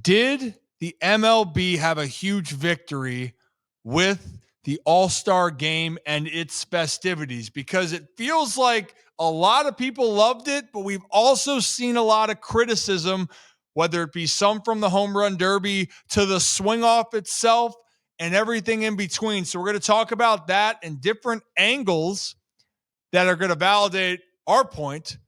Did the MLB have a huge victory with the All-Star Game and its festivities? Because it feels like a lot of people loved it, but we've also seen a lot of criticism, whether it be some from the home run derby to the swing off itself and everything in between. So we're going to talk about that and different angles that are going to validate our point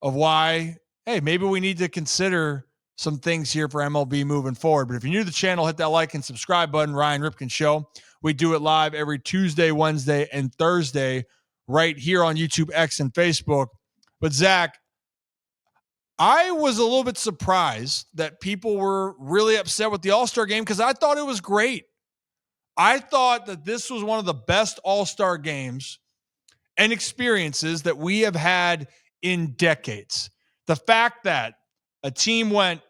of why, hey, maybe we need to consider some things here for MLB moving forward. But if you're new to the channel, hit that like and subscribe button. Ryan Ripken Show. We do it live every Tuesday, Wednesday, and Thursday right here on YouTube, X, and Facebook. But Zach, I was a little bit surprised that people were really upset with the All-Star Game because I thought it was great. I thought that this was one of the best All-Star games and experiences that we have had in decades. The fact that a team went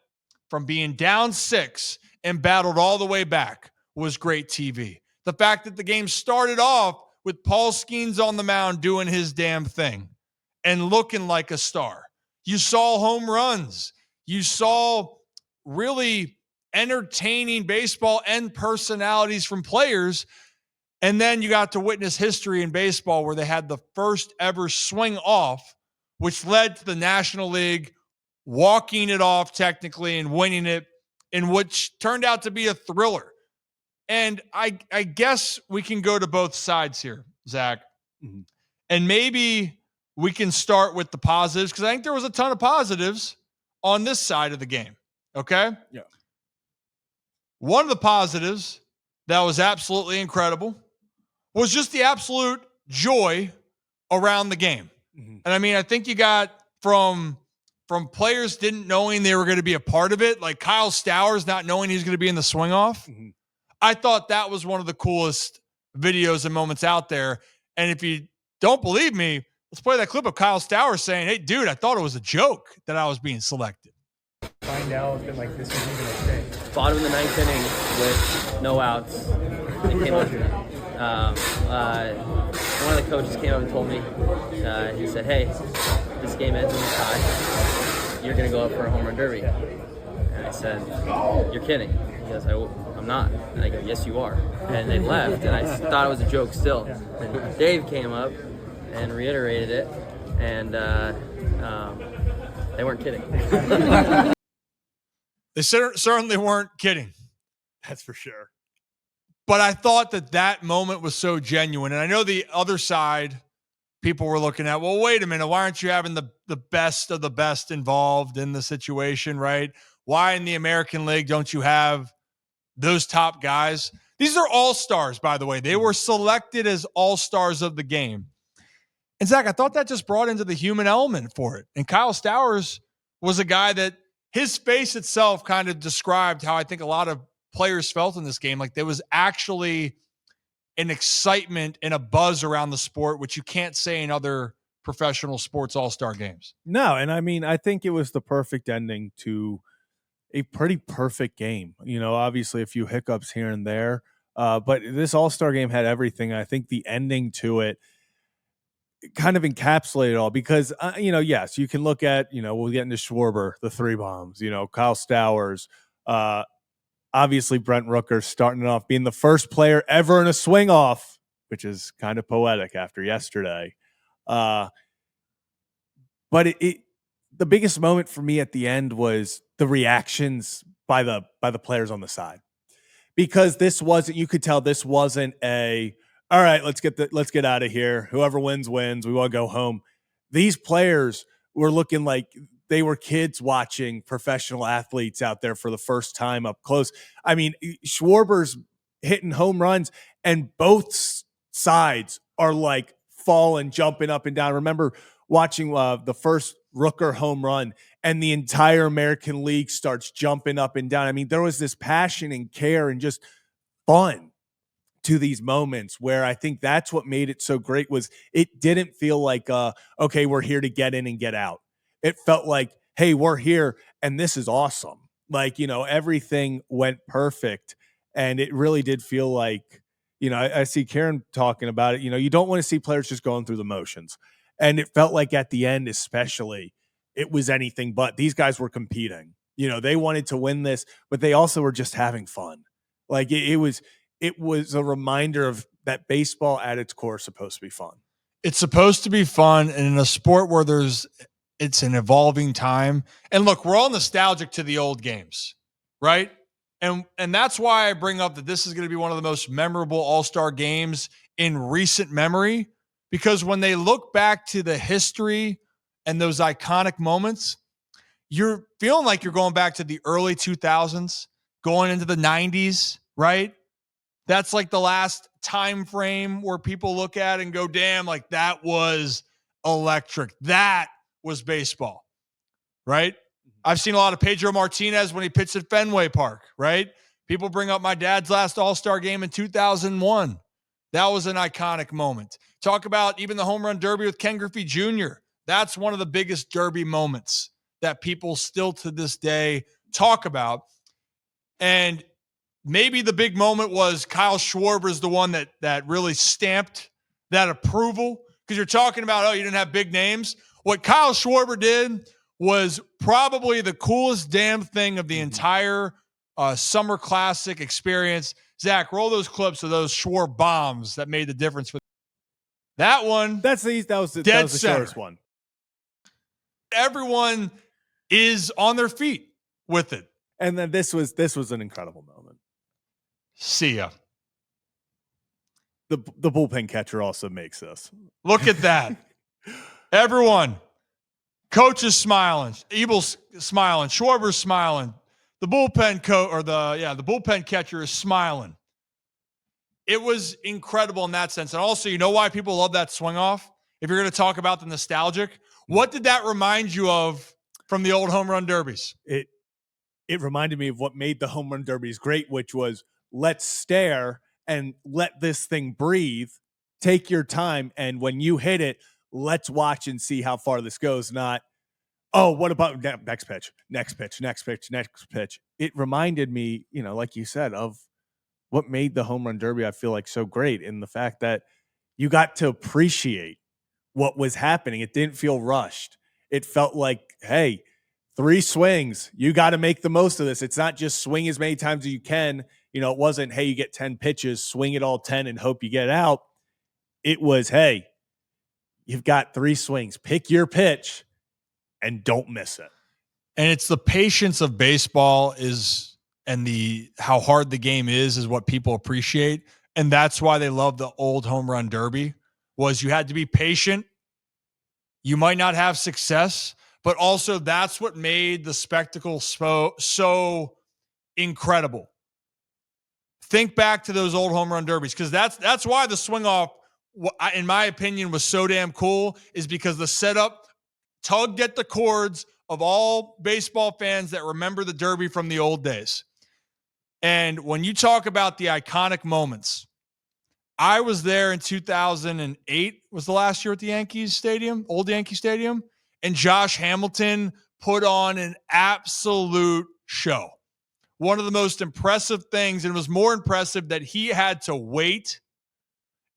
from being down 6 and battled all the way back was great TV. The fact that the game started off with Paul Skeens on the mound doing his damn thing and looking like a star. You saw home runs. You saw really entertaining baseball and personalities from players. And then you got to witness history in baseball where they had the first ever swing off, which led to the National League walking it off technically and winning it, in which turned out to be a thriller. And I guess we can go to both sides here, Zach. Mm-hmm. And maybe we can start with the positives because I think there was a ton of positives on this side of the game. Okay? Yeah. One of the positives that was absolutely incredible was just the absolute joy around the game. Mm-hmm. And I mean, I think you got from players didn't knowing they were going to be a part of it, like Kyle Stowers not knowing he was going to be in the swing off. Mm-hmm. I thought that was one of the coolest videos and moments out there. And if you don't believe me, let's play that clip of Kyle Stowers saying, "Hey, dude, I thought it was a joke that I was being selected." Find out that like this isn't going to stay. Bottom of the ninth inning with no outs. They came up. One of the coaches came up and told me, he said, "Hey, this game ends in a tie. You're going to go up for a home run derby." And I said, "You're kidding." He goes, "I'm not." And I go, "Yes, you are." And they left, and I thought it was a joke still. And Dave came up and reiterated it, and they weren't kidding. They certainly weren't kidding. That's for sure. But I thought that moment was so genuine. And I know the other side, people were looking at, well, wait a minute, why aren't you having the best of the best involved in the situation, right? Why in the American League don't you have those top guys? These are all-stars, by the way. They were selected as all-stars of the game. And Zach, I thought that just brought into the human element for it. And Kyle Stowers was a guy that his face itself kind of described how I think a lot of players felt in this game. Like there was actually an excitement and a buzz around the sport, which you can't say in other professional sports all-star games. No, and I mean, I think it was the perfect ending to a pretty perfect game. You know, obviously a few hiccups here and there, but this all-star game had everything. I think the ending to it kind of encapsulated it all because, yes, you can look at, we'll get into Schwarber, the 3 bombs, Kyle Stowers, obviously Brent Rooker starting it off, being the first player ever in a swing off, which is kind of poetic after yesterday. But the biggest moment for me at the end was the reactions by the players on the side, because you could tell this wasn't all right, let's get out of here. Whoever wins, wins. We want to go home. These players were looking like they were kids watching professional athletes out there for the first time up close. I mean, Schwarber's hitting home runs, and both sides are like falling, jumping up and down. I remember watching the first Rooker home run, and the entire American League starts jumping up and down. I mean, there was this passion and care and just fun to these moments where I think that's what made it so great. Was it didn't feel like, okay, we're here to get in and get out. It felt like, hey, we're here and this is awesome. Like, everything went perfect. And it really did feel like, I see Karen talking about it. You don't want to see players just going through the motions. And it felt like at the end, especially, it was anything but. These guys were competing. They wanted to win this, but they also were just having fun. Like it was a reminder of that baseball at its core is supposed to be fun. It's supposed to be fun, and in a sport where it's an evolving time. And look, we're all nostalgic to the old games, right? And that's why I bring up that this is going to be one of the most memorable All-Star games in recent memory, because when they look back to the history and those iconic moments, you're feeling like you're going back to the early 2000s, going into the 90s, right? That's like the last time frame where people look at it and go, damn, like that was electric. That was baseball, right? I've seen a lot of Pedro Martinez when he pitched at Fenway Park, right? People bring up my dad's last All-Star game in 2001. That was an iconic moment. Talk about even the home run derby with Ken Griffey Jr. That's one of the biggest derby moments that people still to this day talk about. And maybe the big moment was Kyle Schwarber's the one that really stamped that approval, because you're talking about, oh, you didn't have big names. What Kyle Schwarber did was probably the coolest damn thing of the entire Summer Classic experience. Zach, roll those clips of those Schwarber bombs that made the difference. For that one, that was the shortest one. Everyone is on their feet with it. And then this was an incredible moment. See ya. The bullpen catcher also makes this. Look at that. Everyone. Coach is smiling. Ebel's smiling. Schwarber's smiling. The bullpen the bullpen catcher is smiling. It was incredible in that sense. And also, you know why people love that swing off? If you're going to talk about the nostalgic, what did that remind you of from the old home run derbies? It reminded me of what made the home run derbies great, which was let's stare and let this thing breathe. Take your time. And when you hit it, let's watch and see how far this goes. Not, oh, what about next pitch, next pitch, next pitch, next pitch. It reminded me, like you said, of what made the home run derby, I feel like, so great, in the fact that you got to appreciate what was happening. It didn't feel rushed. It felt like, hey, 3 swings, you got to make the most of this. It's not just swing as many times as you can. It wasn't, hey, you get 10 pitches, swing it all 10 and hope you get out. It was, hey, you've got 3 swings, pick your pitch and don't miss it. And it's the patience of baseball and how hard the game is what people appreciate. And that's why they love the old home run derby, was you had to be patient. You might not have success, but also that's what made the spectacle so incredible. Think back to those old home run derbies, because that's why the swing off, in my opinion, was so damn cool, is because the setup tugged at the cords of all baseball fans that remember the derby from the old days. And when you talk about the iconic moments, I was there in 2008, was the last year at the Yankees Stadium, old Yankee Stadium, and Josh Hamilton put on an absolute show. One of the most impressive things, and it was more impressive that he had to wait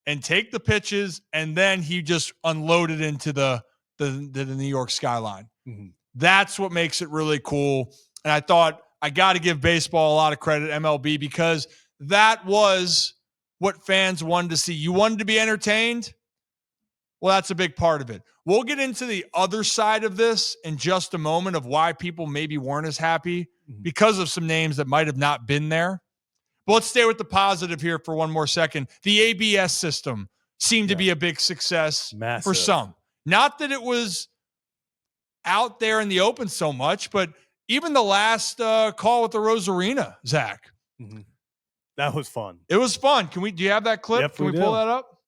and take the pitches, and then he just unloaded into the New York skyline. Mm-hmm. That's what makes it really cool. And I thought, I got to give baseball a lot of credit, MLB, because that was what fans wanted to see. You wanted to be entertained? Well, that's a big part of it. We'll get into the other side of this in just a moment, of why people maybe weren't as happy because of some names that might have not been there. But let's stay with the positive here for one more second. The ABS system seemed to be a big success for some. Not that it was out there in the open so much, but even the last call with the Rosarina, Zach. Mm-hmm. That was fun. It was fun. Do you have that clip? Yep, Can we pull that up?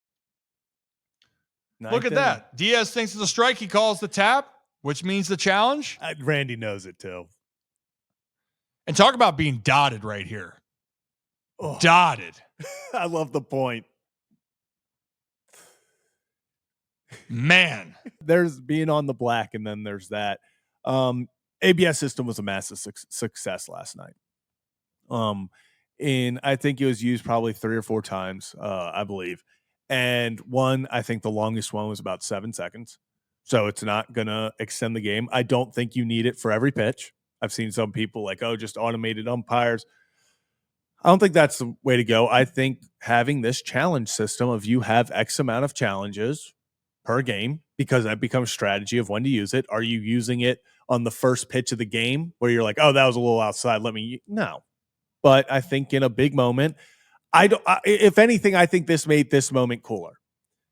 Ninth Look at that. Diaz thinks it's a strike. He calls the tap, which means the challenge. Randy knows it too. And talk about being dotted right here. Oh. Dotted. I love the point. Man. There's being on the black, and then there's that. ABS system was a massive success last night. And I think it was used probably 3 or 4 times, I believe. And I think the longest one was about 7 seconds. So it's not going to extend the game. I don't think you need it for every pitch. I've seen some people like, oh, just automated umpires. I don't think that's the way to go. I think having this challenge system of you have X amount of challenges per game, because that becomes strategy of when to use it. Are you using it on the first pitch of the game where you're like, oh, that was a little outside, no. But I think in a big moment, if anything, I think this made this moment cooler.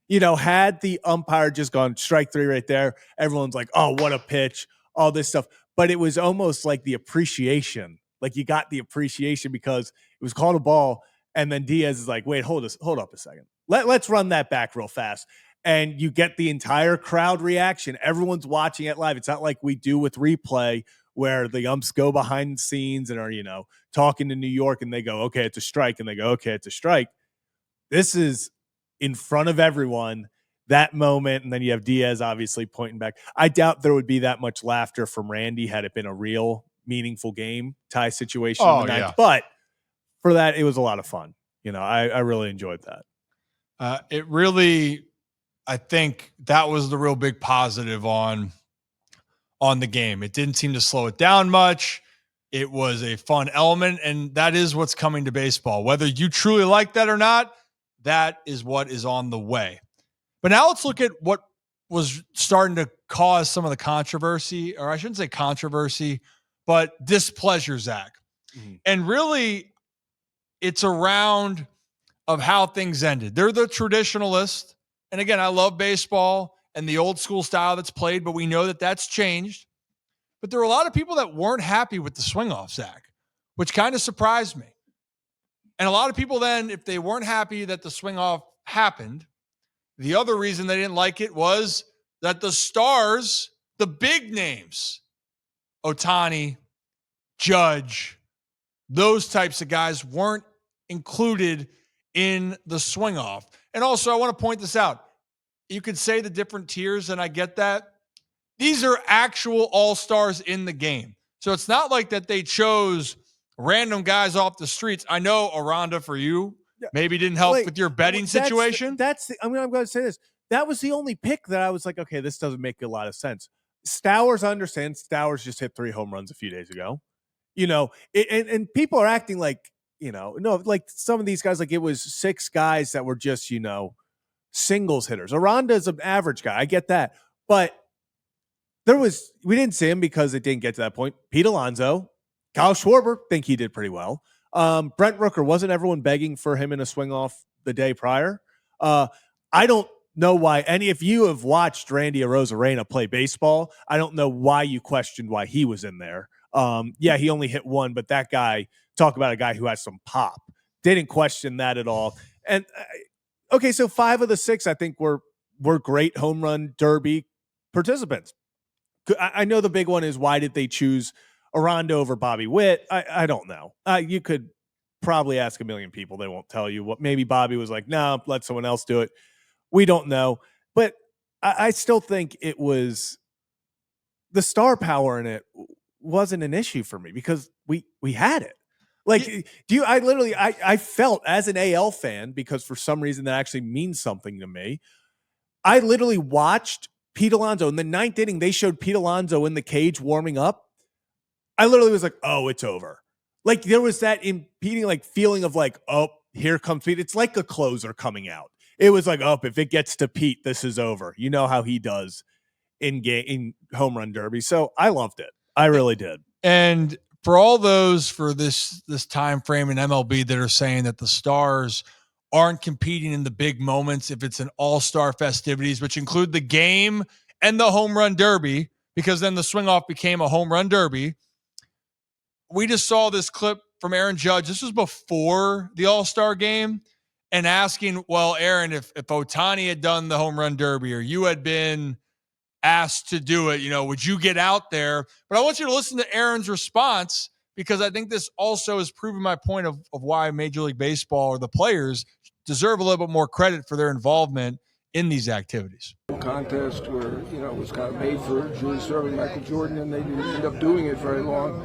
Had the umpire just gone strike 3 right there, everyone's like, oh, what a pitch, all this stuff. But it was almost like the appreciation. Like you got the appreciation because it was called a ball. And then Diaz is like, wait, hold up a second. Let's run that back real fast. And you get the entire crowd reaction. Everyone's watching it live. It's not like we do with replay where the umps go behind the scenes and are, talking to New York and they go, okay, it's a strike. And they go, okay, it's a strike. This is in front of everyone, that moment. And then you have Diaz obviously pointing back. I doubt there would be that much laughter from Randy had it been a real meaningful game tie situation in the ninth. Yeah. But for that, it was a lot of fun. I really enjoyed that. It really, I think that was the real big positive on the game. It didn't seem to slow it down much. It was a fun element, and that is what's coming to baseball. Whether you truly like that or not, that is what is on the way. But now let's look at what was starting to cause some of the controversy, or I shouldn't say controversy, but displeasure, Zach. Mm-hmm. And really, it's around of how things ended. They're the traditionalist. And again, I love baseball and the old school style that's played, but we know that that's changed. But there were a lot of people that weren't happy with the swing off, Zach, which kind of surprised me. And a lot of people then, if they weren't happy that the swing off happened, the other reason they didn't like it was that the stars, the big names, Ohtani, Judge, those types of guys weren't included in the swing off. And also, I want to point this out. You could say the different tiers, and I get that. These are actual all-stars in the game. So it's not like that they chose random guys off the streets. I know Aranda for you maybe didn't help with your betting situation. I'm going to say this. That was the only pick that I was like, okay, this doesn't make a lot of sense. Stowers, I understand. Stowers just hit 3 home runs a few days ago. And people are acting like, like some of these guys, like it was 6 guys that were just, singles hitters. Aranda's an average guy. I get that. But we didn't see him because it didn't get to that point. Pete Alonso, Kyle Schwarber, think he did pretty well. Brent Rooker, wasn't everyone begging for him in a swing off the day prior? I don't know why. If you have watched Randy Arozarena play baseball, I don't know why you questioned why he was in there. He only hit 1, but that guy, talk about a guy who has some pop. Didn't question that at all. And okay, so 5 of the 6, I think were great home run derby participants. I know the big one is, why did they choose Aranda over Bobby Witt? I don't know. You could probably ask a million people. They won't tell you. What maybe Bobby was like, no, let someone else do it. We don't know. But I still think it was the star power in it wasn't an issue for me because we had it. Like, I felt as an AL fan, because for some reason that actually means something to me. I literally watched Pete Alonso in the 9th inning. They showed Pete Alonso in the cage warming up. I literally was like, oh, it's over. Like there was that impeding feeling of oh, here comes Pete. It's like a closer coming out. It was like, oh, if it gets to Pete, this is over. You know how he does in home run derby. So I loved it. I really did. And for all those for this time frame in MLB that are saying that the stars aren't competing in the big moments if it's an all-star festivities, which include the game and the home run derby, because then the swing off became a home run derby. We just saw this clip from Aaron Judge. This was before the All-Star game, and asking, well, Aaron, if Ohtani had done the home run derby or you had been asked to do it, would you get out there? But I want you to listen to Aaron's response, because I think this also has proven my point of why Major League Baseball or the players deserve a little bit more credit for their involvement in these activities. Contest where, it was kind of made for Julius Erving, Michael Jordan, and they didn't end up doing it very long.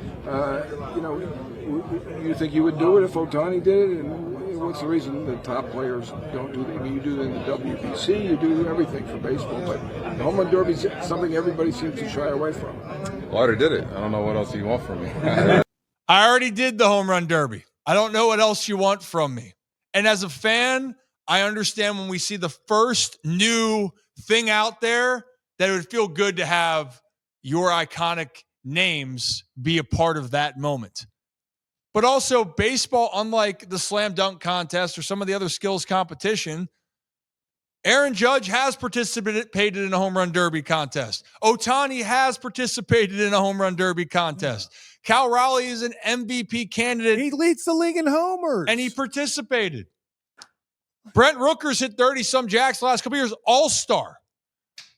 You think you would do it if Ohtani did it? And what's the reason the top players don't do that? I mean, you do it in the WBC, you do everything for baseball, but the home run derby is something everybody seems to shy away from. Well, I already did it. I don't know what else you want from me. I already did the home run derby. I don't know what else you want from me. And as a fan, I understand when we see the first new thing out there that it would feel good to have your iconic names be a part of that moment. But also, baseball, unlike the slam dunk contest or some of the other skills competition, Aaron Judge has participated in a home run derby contest. Ohtani has participated in a home run derby contest. Cal Raleigh is an MVP candidate. He leads the league in homers. And he participated. Brent Rooker's hit 30-some jacks the last couple years. All-star.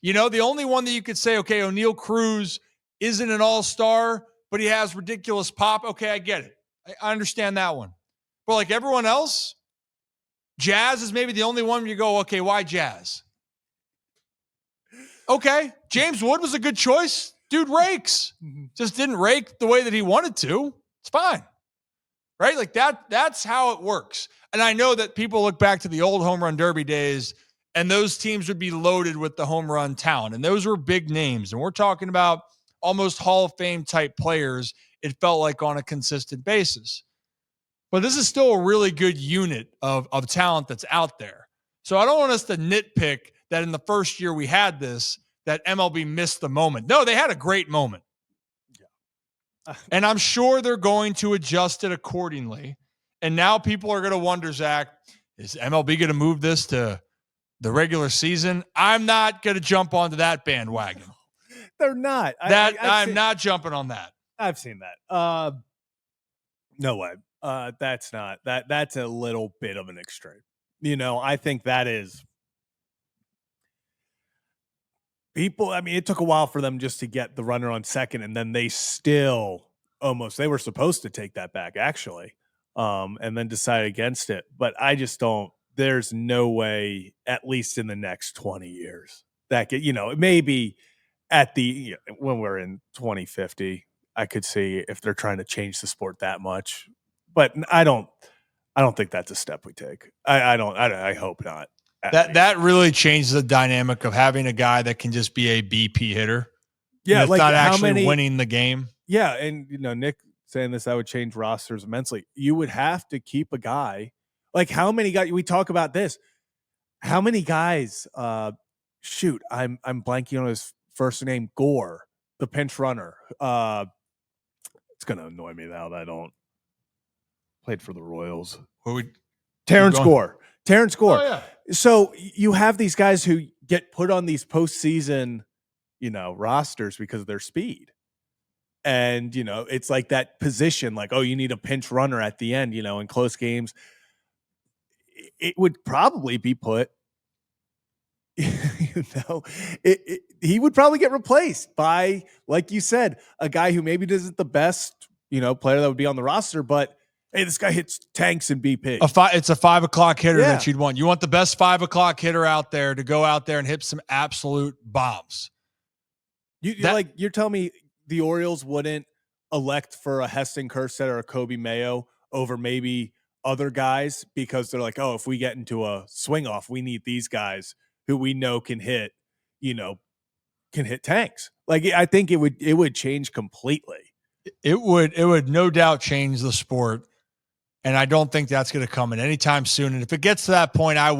You know, the only one that you could say, okay, O'Neal Cruz isn't an all-star, but he has ridiculous pop. Okay, I get it. I understand that one. But like everyone else, Jazz is maybe the only one where you go, okay, why Jazz? Okay, James Wood was a good choice. Dude rakes. Just didn't rake the way that he wanted to. It's fine. Right? Like that's how it works. And I know that people look back to the old home run derby days and those teams would be loaded with the home run talent. And those were big names. And we're talking about almost Hall of Fame type players, it felt like on a consistent basis. But this is still a really good unit of talent that's out there. So I don't want us to nitpick that in the first year we had this, that MLB missed the moment. No, they had a great moment. And I'm sure they're going to adjust it accordingly. And now people are going to wonder, Zach, is MLB going to move this to the regular season? I'm not going to jump onto that bandwagon. They're not. I'm not jumping on that. I've seen that. No way. That's not. That's a little bit of an extreme. You know, I think that is people. I mean, it took a while for them just to get the runner on second, and then they still they were supposed to take that back actually, and then decide against it. But I just don't. There's no way, at least in the next 20 years, that maybe at when we're in 2050, I could see if they're trying to change the sport that much. But I don't think that's a step we take. I hope not. That really changes the dynamic of having a guy that can just be a BP hitter. Yeah, like not actually winning the game. Yeah, and Nick saying this, I would change rosters immensely. You would have to keep a guy. Like how many guys we talk about this? How many guys? Shoot, I'm blanking on his first name. Gore, the pinch runner. It's gonna annoy me now that I don't. Played for the Royals. Terrence Gore. Terrence Gore. Oh, yeah. So you have these guys who get put on these postseason, rosters because of their speed. And, it's like that position, like, oh, you need a pinch runner at the end, in close games. It would probably be put, he would probably get replaced by, like you said, a guy who maybe isn't the best, player that would be on the roster, but hey, this guy hits tanks and BP. It's a 5 o'clock hitter that you'd want. You want the best 5 o'clock hitter out there to go out there and hit some absolute bombs. You're telling me the Orioles wouldn't elect for a Heston Kjerstad or a Kobe Mayo over maybe other guys because they're like, oh, if we get into a swing off, we need these guys who we know can hit, can hit tanks. Like I think it would change completely. It would no doubt change the sport. And I don't think that's going to come in anytime soon. And if it gets to that point, that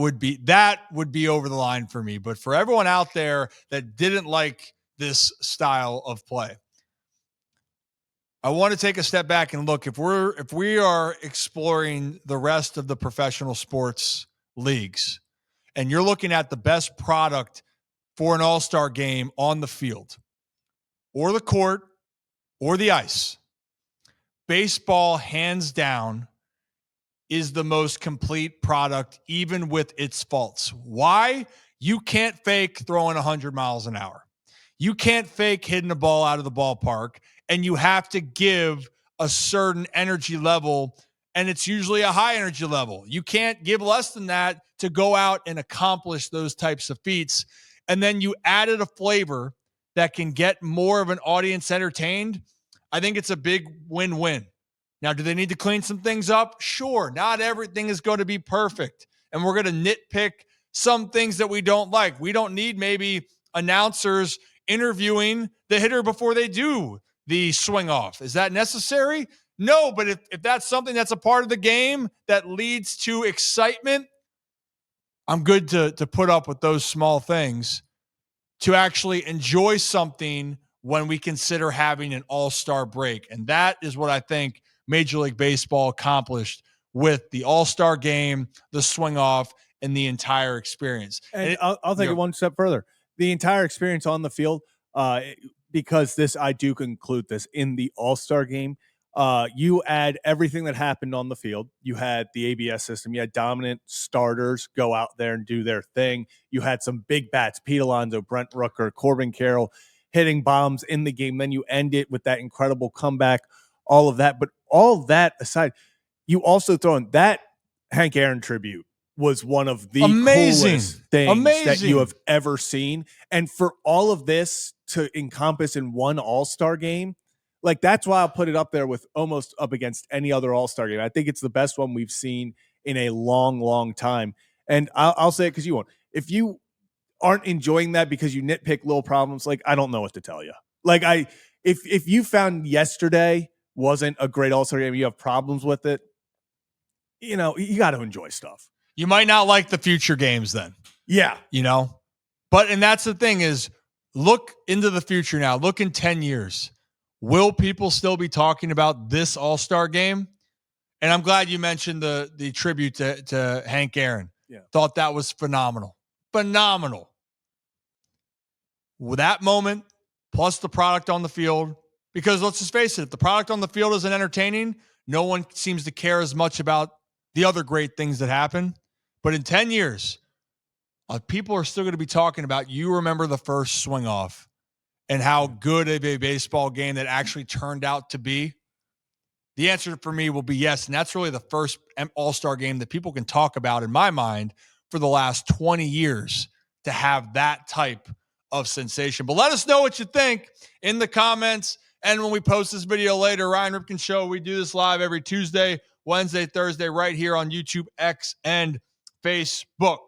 would be over the line for me. But for everyone out there that didn't like this style of play, I want to take a step back and look, if we are exploring the rest of the professional sports leagues and you're looking at the best product for an all-star game on the field or the court or the ice, baseball hands down is the most complete product, even with its faults. Why? You can't fake throwing 100 miles an hour. You can't fake hitting a ball out of the ballpark, and you have to give a certain energy level, and it's usually a high energy level. You can't give less than that to go out and accomplish those types of feats. And then you added a flavor that can get more of an audience entertained. I think it's a big win-win. Now, do they need to clean some things up? Sure. Not everything is going to be perfect. And we're going to nitpick some things that we don't like. We don't need maybe announcers interviewing the hitter before they do the swing off. Is that necessary? No, but if that's something that's a part of the game that leads to excitement, I'm good to put up with those small things to actually enjoy something when we consider having an all-star break. And that is what I think Major League Baseball accomplished with the all-star game, the swing off, and the entire experience. And I'll take it one step further. The entire experience on the field, because I do conclude this in the all-star game, you add everything that happened on the field. You had the ABS system. You had dominant starters go out there and do their thing. You had some big bats, Pete Alonso, Brent Rooker, Corbin Carroll, hitting bombs in the game. Then you end it with that incredible comeback, all of that. But all that aside, you also throw in that Hank Aaron tribute was one of the coolest things that you have ever seen. And for all of this to encompass in one all-star game, like, that's why I'll put it up there with almost up against any other all-star game. I think it's the best one we've seen in a long, long time. And I'll say it because you won't. If you aren't enjoying that because you nitpick little problems, like, I don't know what to tell you. Like, if you found yesterday wasn't a great all-star game, you have problems with it, you got to enjoy stuff. You might not like the future games then. Yeah. But, and that's the thing is, look into the future now. Look in 10 years. Will people still be talking about this all-star game? And I'm glad you mentioned the tribute to Hank Aaron. Yeah. Thought that was phenomenal. Phenomenal. With that moment, plus the product on the field, because let's just face it, if the product on the field isn't entertaining, no one seems to care as much about the other great things that happen. But in 10 years, people are still going to be talking about, you remember the first swing off and how good of a baseball game that actually turned out to be? The answer for me will be yes. And that's really the first all-star game that people can talk about, in my mind, for the last 20 years to have that type of sensation. But let us know what you think in the comments. And when we post this video later, Ryan Ripken Show, we do this live every Tuesday, Wednesday, Thursday, right here on YouTube, X, and Facebook.